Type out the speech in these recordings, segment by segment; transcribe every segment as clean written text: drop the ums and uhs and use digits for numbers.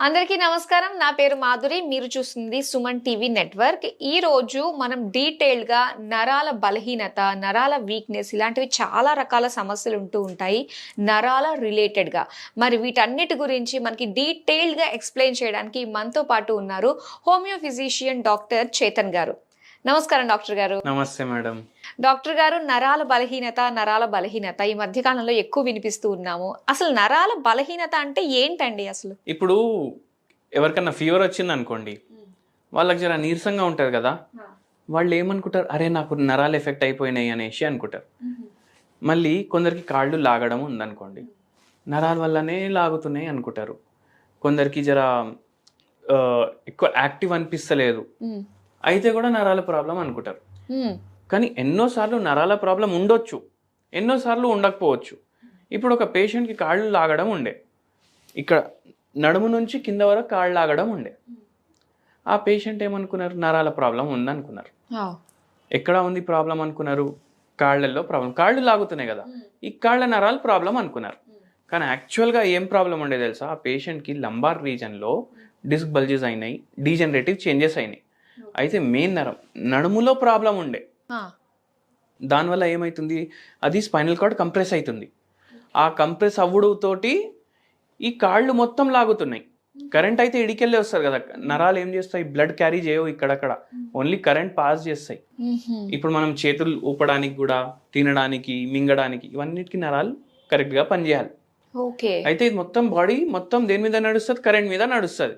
అందరికీ నమస్కారం. నా పేరు మాధురి. మీరు చూస్తుంది సుమన్ టీవీ నెట్వర్క్. ఈ రోజు మనం డీటెయిల్డ్‌గా నరాల బలహీనత, నరాల వీక్‌నెస్ ఇలాంటివి చాలా రకాల సమస్యలు ఉంటూ ఉంటాయి నరాల రిలేటెడ్‌గా. మరి వీటన్నిటి గురించి మనకి డీటెయిల్డ్‌గా ఎక్స్‌ప్లెయిన్ చేయడానికి మనతో పాటు ఉన్నారు హోమియో ఫిజిషియన్ డాక్టర్ చేతన్ గారు. నమస్కారం డాక్టర్ గారు. నమస్తే మేడం. డాక్టర్ గారు, నరాల బలహీనత ఈ మధ్య కాలంలో ఎక్కువ వినిపిస్తూ ఉన్నాము. అసలు నరాల బలహీనత అంటే ఏంటండి అసలు? ఇప్పుడు ఎవరికన్నా ఫీవర్ వచ్చింది అనుకోండి, వాళ్ళకి జర నీరసంగా ఉంటుంది కదా, వాళ్ళు ఏమనుకుంటారు, అరే నాకు నరాలు ఎఫెక్ట్ అయిపోయినాయి అనేసి అనుకుంటారు. మళ్ళీ కొందరికి కాళ్ళు లాగడం ఉందనుకోండి, నరాల వల్లనే లాగుతున్నాయి అనుకుంటారు. కొందరికి జర ఎక్కువ యాక్టివ్ అనిపిస్తలేదు, అయితే కూడా నరాల ప్రాబ్లం అనుకుంటారు. కానీ ఎన్నోసార్లు నరాల ప్రాబ్లం ఉండొచ్చు, ఎన్నోసార్లు ఉండకపోవచ్చు. ఇప్పుడు ఒక పేషెంట్కి కాళ్ళు లాగడం ఉండే, ఇక్కడ నడుము నుంచి కింద వరకు కాళ్ళు లాగడం ఉండే. ఆ పేషెంట్ ఏమనుకున్నారు, నరాల ప్రాబ్లం ఉందనుకున్నారు. ఎక్కడ ఉంది ప్రాబ్లం అనుకున్నారు, కాళ్ళల్లో ప్రాబ్లం, కాళ్ళు లాగుతున్నాయి కదా, ఈ కాళ్ళ నరాల ప్రాబ్లం అనుకున్నారు. కానీ యాక్చువల్గా ఏం ప్రాబ్లం ఉండే తెలుసా, ఆ పేషెంట్కి లంబార్ రీజన్లో డిస్క్ బల్జెస్ అయినాయి, డీజనరేటివ్ చేంజెస్ అయినాయి. అయితే మెయిన్ నరం నడుములో ప్రాబ్లం ఉండే, దానివల్ల ఏమవుతుంది, అది స్పైనల్ కార్డ్ కంప్రెస్ అవుతుంది. ఆ కంప్రెస్ అవ్వడంతోటి ఈ కాళ్ళు మొత్తం లాగుతున్నాయి. కరెంట్ అయితే ఇడికెళ్ళే వస్తారు కదా, నరాలు ఏం చేస్తాయి, బ్లడ్ క్యారీ చేయవు ఇక్కడక్కడ, ఓన్లీ కరెంట్ పాస్ చేస్తాయి. ఇప్పుడు మనం చేతులు ఊపడానికి కూడా, తినడానికి, మింగడానికి, ఇవన్నిటికీ నరాలు కరెక్ట్గా పనిచేయాలి. అయితే ఇది మొత్తం బాడీ మొత్తం దేని మీద నడుస్తుంది, కరెంట్ మీద నడుస్తుంది.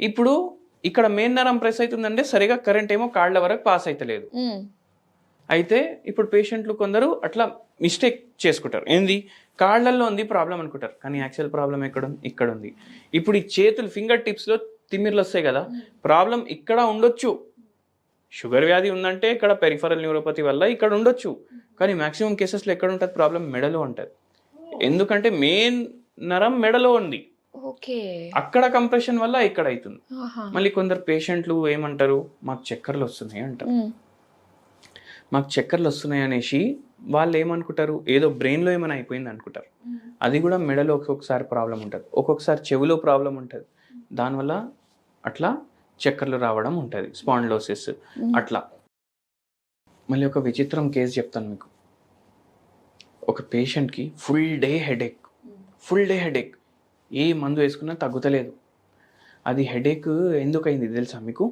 ఇప్పుడు ఇక్కడ మెయిన్ నరం ప్రెస్ అవుతుందంటే సరిగా కరెంట్ ఏమో కాళ్ళ వరకు పాస్ అవుతలేదు. అయితే ఇప్పుడు పేషెంట్లు కొందరు అట్లా మిస్టేక్ చేసుకుంటారు, ఏంది కాళ్ళల్లో ఉంది ప్రాబ్లం అనుకుంటారు, కానీ యాక్చువల్ ప్రాబ్లం ఇక్కడ ఉంది. ఇప్పుడు ఈ చేతులు ఫింగర్ టిప్స్లో తిమ్మిర్లు వస్తాయి కదా, ప్రాబ్లం ఇక్కడ ఉండొచ్చు. షుగర్ వ్యాధి ఉందంటే ఇక్కడ పెరిఫరల్ న్యూరోపతి వల్ల ఇక్కడ ఉండొచ్చు, కానీ మాక్సిమం కేసెస్లో ఎక్కడ ఉంటుంది ప్రాబ్లం, మెడలో ఉంటుంది. ఎందుకంటే మెయిన్ నరం మెడలో ఉంది, అక్కడ కంప్రెషన్ వల్ల ఇక్కడ అవుతుంది. మళ్ళీ కొందరు పేషెంట్లు ఏమంటారు, మాకు చక్కర్లు వస్తున్నాయి అంటారు. మాకు చక్కర్లు వస్తున్నాయి అనేసి వాళ్ళు ఏమనుకుంటారు, ఏదో బ్రెయిన్లో ఏమైనా అయిపోయింది అనుకుంటారు. అది కూడా మెడలో ఒక్కొక్కసారి ప్రాబ్లం ఉంటుంది, ఒక్కొక్కసారి చెవిలో ప్రాబ్లం ఉంటుంది. దానివల్ల అట్లా చక్కర్లు రావడం ఉంటుంది, స్పాండిలోసిస్ అట్లా. మళ్ళీ ఒక విచిత్రం కేసు చెప్తాను మీకు. ఒక పేషెంట్కి ఫుల్ డే హెడేక్, ఏ మందు వేసుకున్నా తగ్గుతలేదు. అది హెడేక్ ఎందుకు అయింది తెలుసా మీకు?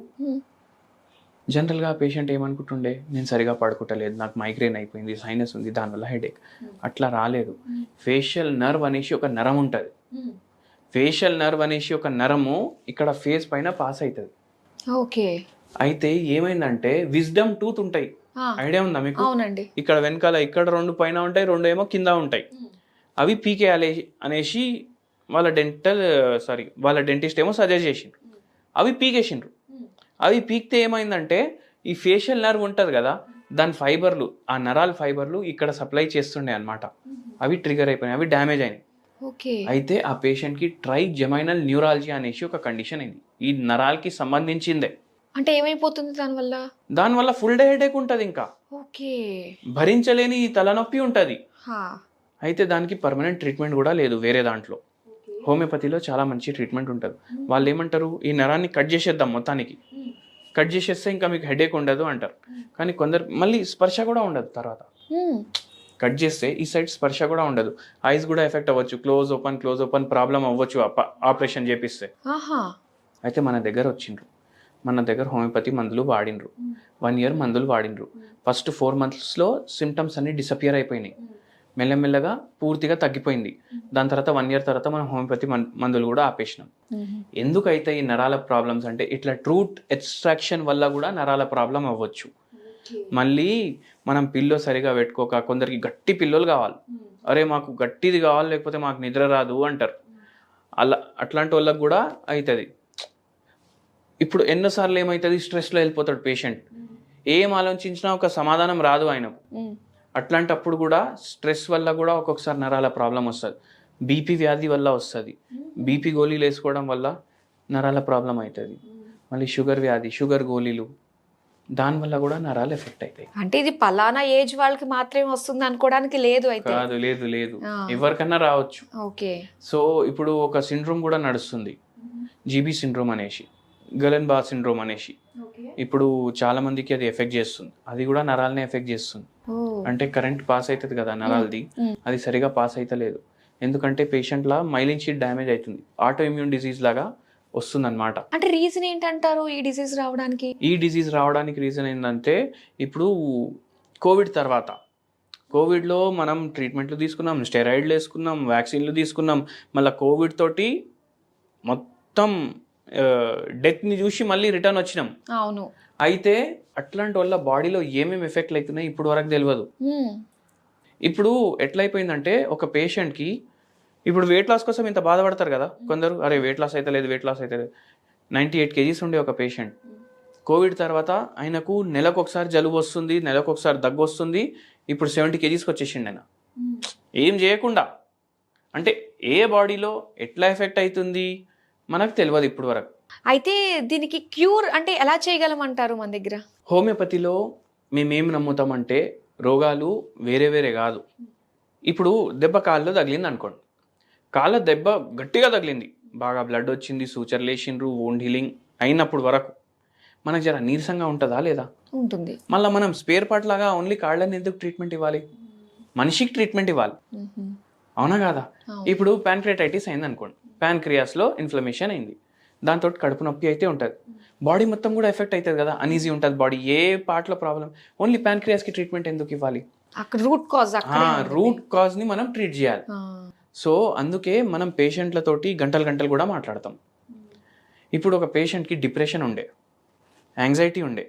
జనరల్గా పేషెంట్ ఏమనుకుంటుండే, నేను సరిగా పడుకుంటలేదు, నాకు మైగ్రేన్ అయిపోయింది, సైనస్ ఉంది, దానివల్ల హెడేక్. అట్లా రాలేదు. ఫేషియల్ నర్వ్ అనేసి ఒక నరం ఉంటుంది, ఫేషియల్ నర్వ్ అనేసి ఒక నరము ఇక్కడ ఫేస్ పైన పాస్ అవుతుంది. అయితే ఏమైందంటే విజ్డమ్ టూత్ ఉంటాయి, ఐడియా ఉందా మీకు? ఇక్కడ వెనకాల ఇక్కడ 2 పైన ఉంటాయి, 2 ఏమో కింద ఉంటాయి. అవి పీకేయాలి అనేసి వాళ్ళ డెంటిస్ట్ ఏమో సజెస్ట్ చేసిండ్రు. అవి పీకేసిండ్రు. అవి పీకితే ఏమైందంటే ఈ ఫేషియల్ నర్వ్ ఉంటుంది కదా, దాని ఫైబర్లు, ఆ నరాల ఫైబర్లు ఇక్కడ సప్లై చేస్తుండే అనమాట. అవి ట్రిగర్ అయిపోయినాయి, అవి డ్యామేజ్ అయినాయి. అయితే ఆ పేషెంట్కి ట్రైజెమైనల్ న్యూరాలజీ అనేసి ఒక కండిషన్ అయింది, ఈ నరాలకి సంబంధించిందే. అంటే ఏమైపోతుంది దానివల్ల ఫుల్ డే హెడేక్ ఉంటుంది, ఇంకా భరించలేని తలనొప్పి ఉంటుంది. అయితే దానికి పర్మనెంట్ ట్రీట్మెంట్ కూడా లేదు వేరే దాంట్లో. హోమియోపతిలో చాలా మంచి ట్రీట్మెంట్ ఉంటుంది. వాళ్ళు ఏమంటారు, ఈ నరాన్ని కట్ చేసేద్దాం, మొత్తానికి కట్ చేసేస్తే ఇంకా మీకు హెడేక్ ఉండదు అంటారు. కానీ కొందరు మళ్ళీ స్పర్శ కూడా ఉండదు, తర్వాత కట్ చేస్తే ఈ సైడ్ స్పర్శ కూడా ఉండదు, ఐస్ కూడా ఎఫెక్ట్ అవ్వచ్చు, క్లోజ్ ఓపెన్ ప్రాబ్లం అవ్వచ్చు ఆపరేషన్ చేపిస్తే. అయితే మన దగ్గర వచ్చిండ్రు, మన దగ్గర హోమియోపతి మందులు వాడినరు, 1 year మందులు వాడినరు. ఫస్ట్ 4 monthsలో సిమ్టమ్స్ అన్ని డిసపియర్ అయిపోయినాయి, మెల్లమెల్లగా పూర్తిగా తగ్గిపోయింది. దాని తర్వాత 1 year తర్వాత మనం హోమియోపతి మందులు కూడా ఆపేసినాం. ఎందుకైతే ఈ నరాల ప్రాబ్లమ్స్ అంటే ఇట్లా ట్రూట్ ఎక్స్ట్రాక్షన్ వల్ల కూడా నరాల ప్రాబ్లం అవ్వచ్చు. మళ్ళీ మనం పిల్లో సరిగా పెట్టుకోక, కొందరికి గట్టి పిల్లోలు కావాలి, అరే మాకు గట్టిది కావాలి లేకపోతే మాకు నిద్ర రాదు అంటారు. అట్లాంటి వాళ్ళకి కూడా అవుతుంది. ఇప్పుడు ఎన్నోసార్లు ఏమవుతుంది, స్ట్రెస్లో వెళ్ళిపోతాడు పేషెంట్, ఏం ఆలోచించినా ఒక సమాధానం రాదు ఆయనకు. అట్లాంటప్పుడు కూడా స్ట్రెస్ వల్ల కూడా ఒక్కొక్కసారి నరాల ప్రాబ్లం వస్తుంది. బీపీ వ్యాధి వల్ల వస్తుంది, బీపీ గోళీలు వేసుకోవడం వల్ల నరాల ప్రాబ్లం అవుతుంది. మళ్ళీ షుగర్ వ్యాధి, షుగర్ గోళీలు, దానివల్ల కూడా నరాలు ఎఫెక్ట్ అవుతాయి. అంటే ఇది పలానా ఏజ్ వాళ్ళకి మాత్రమే వస్తుంది అనుకోవడానికి లేదు. అయితే లేదు ఎవరికన్నా రావచ్చు. సో ఇప్పుడు ఒక సిండ్రోమ్ కూడా నడుస్తుంది, జీబీ సిండ్రోమ్ అనేసి, గలెన్ బార్ సిండ్రోమ్ అనేసి. ఇప్పుడు చాలా మందికి అది ఎఫెక్ట్ చేస్తుంది. అది కూడా నరాలనే ఎఫెక్ట్ చేస్తుంది. అంటే కరెంట్ పాస్ అవుతుంది కదా నరాలది, అది సరిగా పాస్ అవుతలేదు. ఎందుకంటే పేషెంట్ల మైలిన్ షీట్ డ్యామేజ్ అవుతుంది, ఆటో ఇమ్యూన్ డిసీజ్ లాగా వస్తుందన్నమాట. అంటే రీజన్ ఏంటంటారు ఈ డిసీజ్ రావడానికి? ఈ డిసీజ్ రావడానికి రీజన్ ఏంటంటే, ఇప్పుడు కోవిడ్ తర్వాత, కోవిడ్లో మనం ట్రీట్మెంట్లు తీసుకున్నాం, స్టెరాయిడ్లు వేసుకున్నాం, వ్యాక్సిన్లు తీసుకున్నాం, మళ్ళీ కోవిడ్ తోటి మొత్తం డెత్ని చూసి మళ్ళీ రిటర్న్ వచ్చినాం. అవును. అయితే అట్లాంటి వల్ల బాడీలో ఏమేమి ఎఫెక్ట్లు అవుతున్నాయి ఇప్పుడు వరకు తెలియదు. ఇప్పుడు ఎట్లయిపోయిందంటే, ఒక పేషెంట్కి ఇప్పుడు వెయిట్ లాస్ కోసం ఇంత బాధపడతారు కదా కొందరు, అరే వెయిట్ లాస్ అయితే లేదు, వెయిట్ లాస్ అయితే లేదు. 98 kgs ఉండే ఒక పేషెంట్ కోవిడ్ తర్వాత ఆయనకు నెలకు ఒకసారి జలుబు వస్తుంది, నెలకు ఒకసారి దగ్గు వస్తుంది. ఇప్పుడు 70 kgsకి వచ్చేసిండు ఆయన, ఏం చేయకుండా. అంటే ఏ బాడీలో ఎట్లా ఎఫెక్ట్ అవుతుంది మనకు తెలియదు ఇప్పుడు వరకు. అయితే దీనికి క్యూర్ అంటే ఎలా చేయగలమంటారు మన దగ్గర? హోమియోపతిలో మేమేం నమ్ముతామంటే, రోగాలు వేరే వేరే కాదు. ఇప్పుడు దెబ్బ కాళ్ళలో తగిలింది అనుకోండి, కాళ్ళ దెబ్బ గట్టిగా తగిలింది, బాగా బ్లడ్ వచ్చింది, సూచర్లు వేసిండ్రు, వోండ్ హీలింగ్ అయినప్పుడు వరకు మనకు జర నీరసంగా ఉంటుందా లేదా? ఉంటుంది. మళ్ళీ మనం స్పేర్ పార్ట్ లాగా ఓన్లీ కాళ్ళని ఎందుకు ట్రీట్మెంట్ ఇవ్వాలి? మనిషికి ట్రీట్మెంట్ ఇవ్వాలి, అవునా కాదా? ఇప్పుడు ప్యాన్క్రియాటైటిస్ అయింది అనుకోండి, ప్యాన్క్రియాస్లో ఇన్ఫ్లమేషన్ అయింది, దాంతో కడుపు నొప్పి అయితే ఉంటుంది, బాడీ మొత్తం కూడా ఎఫెక్ట్ అవుతుంది కదా, అనీజీ ఉంటుంది బాడీ, ఏ పార్ట్లో ప్రాబ్లం. ఓన్లీ ప్యాన్క్రియాస్కి ట్రీట్మెంట్ ఎందుకు ఇవ్వాలి? రూట్ కాజ్ని మనం ట్రీట్ చేయాలి. సో అందుకే మనం పేషెంట్లతోటి గంటలు గంటలు కూడా మాట్లాడతాం. ఇప్పుడు ఒక పేషెంట్కి డిప్రెషన్ ఉండే, యాంగ్జైటీ ఉండే,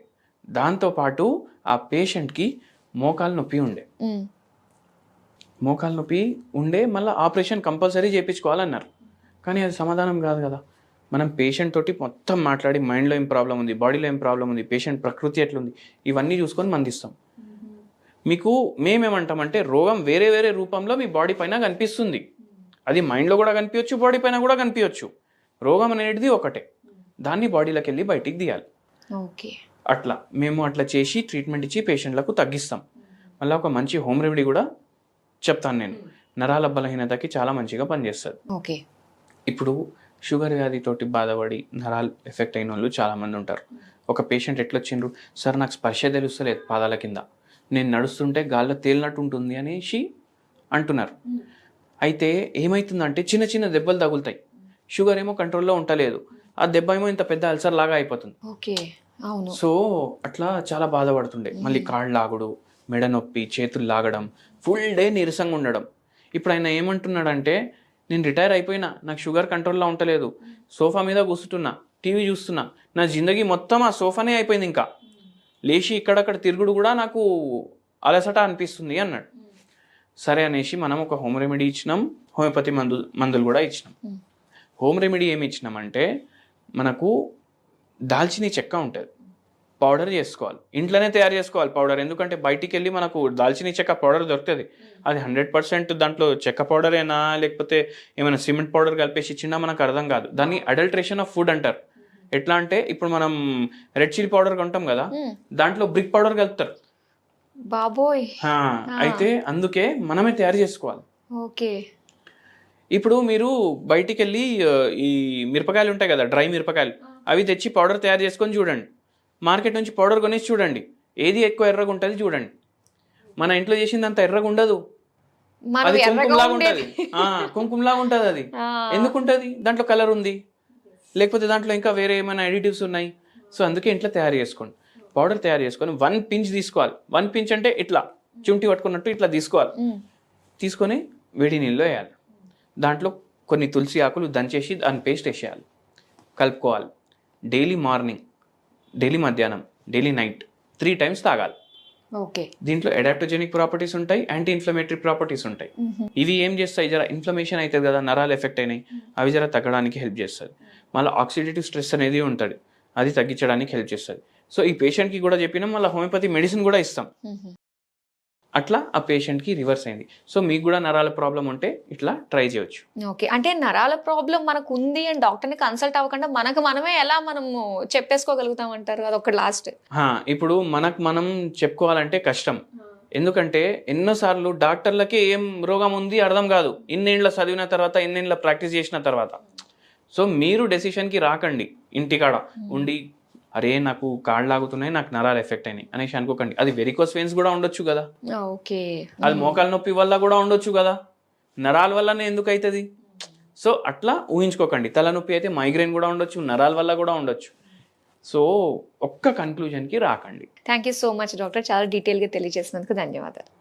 దాంతోపాటు ఆ పేషెంట్కి మోకాలు నొప్పి ఉండే, మోకాలు నొప్పి ఉండే, మళ్ళీ ఆపరేషన్ కంపల్సరీ చేయించుకోవాలన్నారు. కానీ అది సమాధానం కాదు కదా. మనం పేషెంట్ తోటి మొత్తం మాట్లాడి, మైండ్లో ఏం ప్రాబ్లం ఉంది, బాడీలో ఏం ప్రాబ్లం ఉంది, పేషెంట్ ప్రకృతి ఎట్లుంది, ఇవన్నీ చూసుకొని మందిస్తాం. మీకు మేమేమంటామంటే, రోగం వేరే వేరే రూపంలో మీ బాడీ పైన కనిపిస్తుంది. అది మైండ్లో కూడా కనిపించవచ్చు, బాడీ పైన కూడా కనిపించవచ్చు. రోగం అనేది ఒకటే, దాన్ని బాడీలోకి వెళ్ళి బయటికి తీయాలి. ఓకే, అట్లా మేము అట్లా చేసి ట్రీట్మెంట్ ఇచ్చి పేషెంట్లకు తగ్గిస్తాం. మళ్ళీ ఒక మంచి హోమ్ రెమెడీ కూడా చెప్తాను నేను, నరాల బలహీనతకి చాలా మంచిగా పనిచేస్తుంది. ఓకే. ఇప్పుడు షుగర్ వ్యాధితోటి బాధపడి నరాలు ఎఫెక్ట్ అయిన వాళ్ళు చాలామంది ఉంటారు. ఒక పేషెంట్ ఎట్లొచ్చిండ్రు, సార్ నాకు స్పర్శ తెలుస్తలేదు పాదాల కింద, నేను నడుస్తుంటే గాల్లో తేలినట్టు ఉంటుంది అనేసి అంటున్నారు. అయితే ఏమవుతుందంటే, చిన్న చిన్న దెబ్బలు తగులుతాయి, షుగర్ ఏమో కంట్రోల్లో ఉండలేదు, ఆ దెబ్బ ఏమో ఇంత పెద్ద అల్సర్ లాగా అయిపోతుంది. ఓకే, అవును. సో అట్లా చాలా బాధపడుతుండే. మళ్ళీ కాళ్ళు లాగుడు, మెడ నొప్పి, చేతులు లాగడం, ఫుల్ డే నీరసంగా ఉండడం. ఇప్పుడు ఆయన ఏమంటున్నాడంటే, నేను రిటైర్ అయిపోయినా, నాకు షుగర్ కంట్రోల్లో ఉండలేదు, సోఫా మీద కూర్చుంటున్నా, టీవీ చూస్తున్నా, నా జిందగీ మొత్తం ఆ సోఫానే అయిపోయింది, ఇంకా లేచి ఇక్కడక్కడ తిరుగుడు కూడా నాకు అలసట అనిపిస్తుంది అన్నాడు. సరే అనేసి మనం ఒక హోమ్ రెమెడీ ఇచ్చినాం, హోమియోపతి మందులు కూడా ఇచ్చినాం. హోమ్ రెమెడీ ఏమి ఇచ్చినామంటే, మనకు దాల్చిని చెక్క ఉంటుంది, పౌడర్ చేసుకోవాలి, ఇంట్లోనే తయారు చేసుకోవాలి పౌడర్. ఎందుకంటే బయటికి వెళ్ళి మనకు దాల్చిని చెక్క పౌడర్ దొరుకుతుంది, అది 100% దాంట్లో చెక్క పౌడరేనా లేకపోతే ఏమైనా సిమెంట్ పౌడర్ కలిపేసి ఇచ్చినా మనకు అర్థం కాదు. దాన్ని అడల్ట్రేషన్ ఆఫ్ ఫుడ్ అంటారు. ఎట్లా అంటే, ఇప్పుడు మనం రెడ్ చిల్లీ పౌడర్ కొంటాం కదా, దాంట్లో బ్రిక్ పౌడర్ కలుపుతారు బాబోయ్. అయితే అందుకే మనమే తయారు చేసుకోవాలి. ఓకే. ఇప్పుడు మీరు బయటికి వెళ్ళి ఈ మిరపకాయలు ఉంటాయి కదా, డ్రై మిరపకాయలు, అవి తెచ్చి పౌడర్ తయారు చేసుకొని చూడండి, మార్కెట్ నుంచి పౌడర్ కొనేసి చూడండి, ఏది ఎక్కువ ఎర్రగా ఉంటుంది చూడండి. మన ఇంట్లో చేసింది అంత ఎర్రగా ఉండదు, అది కుంకుమలాగా ఉంటుంది, కుంకుమలాగా ఉంటుంది. అది ఎందుకుంటుంది? దాంట్లో కలర్ ఉంది, లేకపోతే దాంట్లో ఇంకా వేరే ఏమైనా ఎడిటివ్స్ ఉన్నాయి. సో అందుకే ఇంట్లో తయారు చేసుకోండి, పౌడర్ తయారు చేసుకొని 1 pinch తీసుకోవాలి. 1 pinch అంటే ఇట్లా చుంటి పట్టుకున్నట్టు ఇట్లా తీసుకోవాలి. తీసుకొని వేడి నీళ్ళు వేయాలి, దాంట్లో కొన్ని తులసి ఆకులు దంచేసి దాని పేస్ట్ వేసేయాలి, కలుపుకోవాలి. డైలీ మార్నింగ్, డైలీ మధ్యాహ్నం, డైలీ నైట్ 3 times తాగాలి. ఓకే. దీంట్లో అడాప్టోజెనిక్ ప్రాపర్టీస్ ఉంటాయి, యాంటీ ఇన్ఫ్లమేటరీ ప్రాపర్టీస్ ఉంటాయి. ఇవి ఏం చేస్తాయి, జర ఇన్ఫ్లమేషన్ అవుతుంది కదా, నరాలు ఎఫెక్ట్ అయినాయి, అవి జర తగ్గడానికి హెల్ప్ చేస్తుంది. మళ్ళీ ఆక్సిడేటివ్ స్ట్రెస్ అనేది ఉంటుంది, అది తగ్గించడానికి హెల్ప్ చేస్తుంది. సో ఈ పేషెంట్కి కూడా చెప్పినాం, మళ్ళీ హోమియోపతి మెడిసిన్ కూడా ఇస్తాం. అట్లా ఆ పేషెంట్కి రివర్స్ అయింది. సో మీకు కూడా నరాల ప్రాబ్లం ఉంటే ఇట్లా ట్రై చేయొచ్చు. ఓకే. అంటే నరాల ప్రాబ్లం మనకు ఉంది అని డాక్టర్ని కన్సల్ట్ అవ్వకుండా మనకు మనమే ఎలా మనము చెప్పేసుకోగలుగుతాం అంటారు? అదొక లాస్ట్. ఇప్పుడు మనకు మనం చెప్పుకోవాలంటే కష్టం. ఎందుకంటే ఎన్నోసార్లు డాక్టర్లకి ఏం రోగం ఉంది అర్థం కాదు, ఇన్నేళ్ళ చదివిన తర్వాత, ఇన్నేళ్ళ ప్రాక్టీస్ చేసిన తర్వాత. సో మీరు డెసిషన్కి రాకండి ఇంటికాడ ఉండి అరే నాకు కాళ్ళు లాగుతున్నాయి, నాకు నరాలు ఎఫెక్ట్ అయినాయి అనేసి అనుకోకండి. అది వెరికోస్ వెయిన్స్ కూడా ఉండొచ్చు కదా, ఓకే. అది మోకాలు నొప్పి వల్ల కూడా ఉండొచ్చు కదా, నరాల వల్లనే ఎందుకు అవుతుంది? సో అట్లా ఊహించుకోకండి. తలనొప్పి అయితే మైగ్రేన్ కూడా ఉండొచ్చు, నరాల వల్ల కూడా ఉండొచ్చు. సో ఒక్క కన్క్లూజన్కి రాకండి. Thank you so much doctor, చాలా డీటెయిల్గా తెలియజేసినందుకు ధన్యవాదాలు.